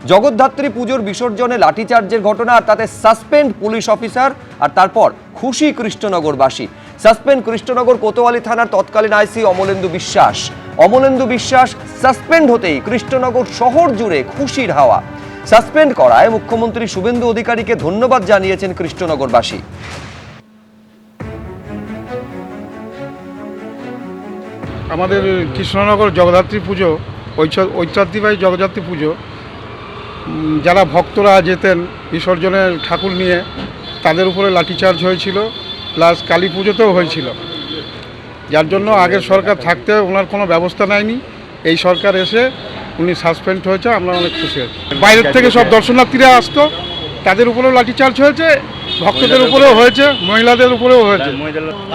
জগদ্ধাত্রী পুজোর বিসর্জনে লাঠিচার্জের ঘটনা আর তাতে সাসপেন্ড পুলিশ অফিসার, আর তারপর খুশি কৃষ্ণনগরবাসী। সাসপেন্ড কৃষ্ণনগর কোতোয়ালি থানার তৎকালীন আইসি অমলেন্দু বিশ্বাস সাসপেন্ড হতেই কৃষ্ণনগর শহর জুড়ে খুশির হাওয়া। সাসপেন্ড করায় মুখ্যমন্ত্রী শুভেন্দু অধিকারীকে ধন্যবাদ জানিয়েছেন কৃষ্ণনগরবাসী। আমাদের কৃষ্ণনগর জগদ্ধাত্রী পুজো, ঐতিহ্যবাহী জগদ্ধাত্রী পুজো, যারা ভক্তরা যেতেন বিসর্জনের ঠাকুর নিয়ে তাদের উপরে লাঠিচার্জ হয়েছিল, প্লাস কালী পুজোতেও হয়েছিল, যার জন্য আগের সরকার থাকতে ওনার কোনো ব্যবস্থা নেয়নি। এই সরকার এসে উনি সাসপেন্ড হয়েছে, আমরা অনেক খুশি হয়েছি। বাইরের থেকে সব দর্শনার্থীরা আসতো, তাদের উপরেও লাঠিচার্জ হয়েছে, ভক্তদের উপরেও হয়েছে, মহিলাদের উপরেও হয়েছে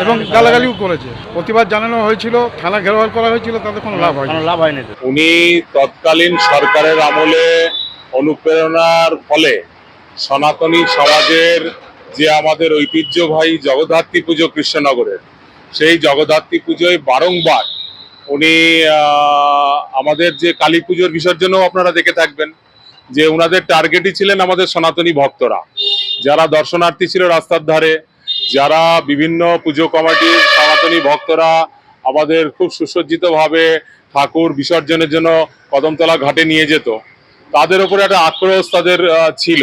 এবং গালাগালিও করেছে। প্রতিবাদ জানানো হয়েছিল, থানা ঘেরাও করা হয়েছিল, তাদের কোনো লাভ হয়নি। উনি তৎকালীন সরকারের আমলে অনুপ্রেরণার ফলে সনাতনী সমাজের যে আমাদের ঐতিহ্যবাহী জগদ্ধাত্রী পুজো কৃষ্ণনগরের, সেই জগদ্ধাত্রী পুজোয় বারংবার উনি আমাদের যে কালী পুজোর বিসর্জনেও আপনারা দেখে থাকবেন যে ওনাদের টার্গেটই ছিলেন আমাদের সনাতনী ভক্তরা, যারা দর্শনার্থী ছিল রাস্তার ধারে, যারা বিভিন্ন পুজো কমিটির সনাতনী ভক্তরা আমাদের খুব সুসজ্জিতভাবে ঠাকুর বিসর্জনের জন্য কদমতলা ঘাটে নিয়ে যেত, তাদের উপরে একটা আক্রোশ তাদের ছিল।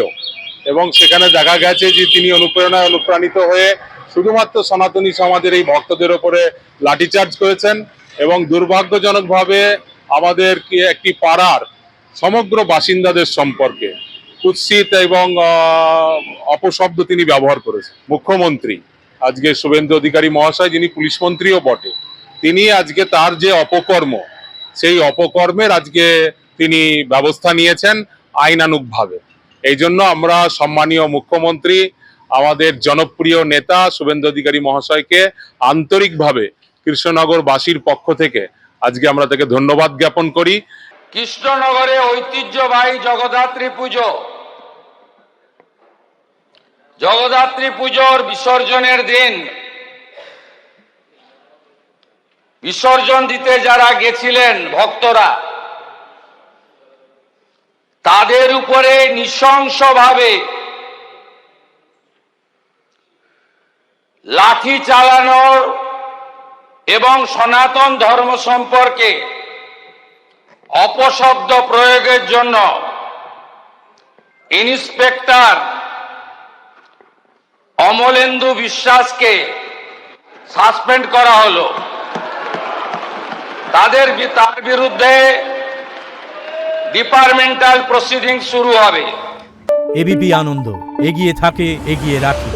এবং সেখানে দেখা গেছে যে তিনি অনুপ্রাণিত হয়ে শুধুমাত্র সনাতনী সমাজের এই ভক্তদের উপরে লাঠিচার্জ করেছেন এবং দুর্ভাগ্যজনকভাবে আমাদের একটি পাড়ার সমগ্র বাসিন্দাদের সম্পর্কে কুৎসিত এবং অপশব্দ তিনি ব্যবহার করেছেন। মুখ্যমন্ত্রী আজকে শুভেন্দু অধিকারী মহাশয়, যিনি পুলিশ মন্ত্রীও বটে, তিনি আজকে তার যে অপকর্ম, সেই অপকর্মের আজকে তিনি ব্যবস্থা নিয়েছেন আইনানুগভাবে। এই জন্য আমরা সম্মানীয় মুখ্যমন্ত্রী, আমাদের জনপ্রিয় নেতা শুভেন্দু অধিকারী মহাশয়কে আন্তরিকভাবে কৃষ্ণনগরবাসীর পক্ষ থেকে আজকে আমরা তাকে ধন্যবাদ জ্ঞাপন করি। কৃষ্ণনগরে ঐতিহ্যবাহী জগদ্ধাত্রী পুজোর বিসর্জনের দিন বিসর্জন দিতে যারা গেছিলেন ভক্তরা, তাদের উপরে নৃশংসভাবে লাঠি চালানোর এবং সনাতন ধর্ম সম্পর্কে অপশব্দ প্রয়োগের জন্য ইন্সপেক্টর অমলেন্দু বিশ্বাসকে সাসপেন্ড করা হলো। তার বিরুদ্ধে ডিপার্টমেন্টাল প্রসিডিং শুরু হবে। এবিপি আনন্দ, এগিয়ে থাকে, এগিয়ে রাখে।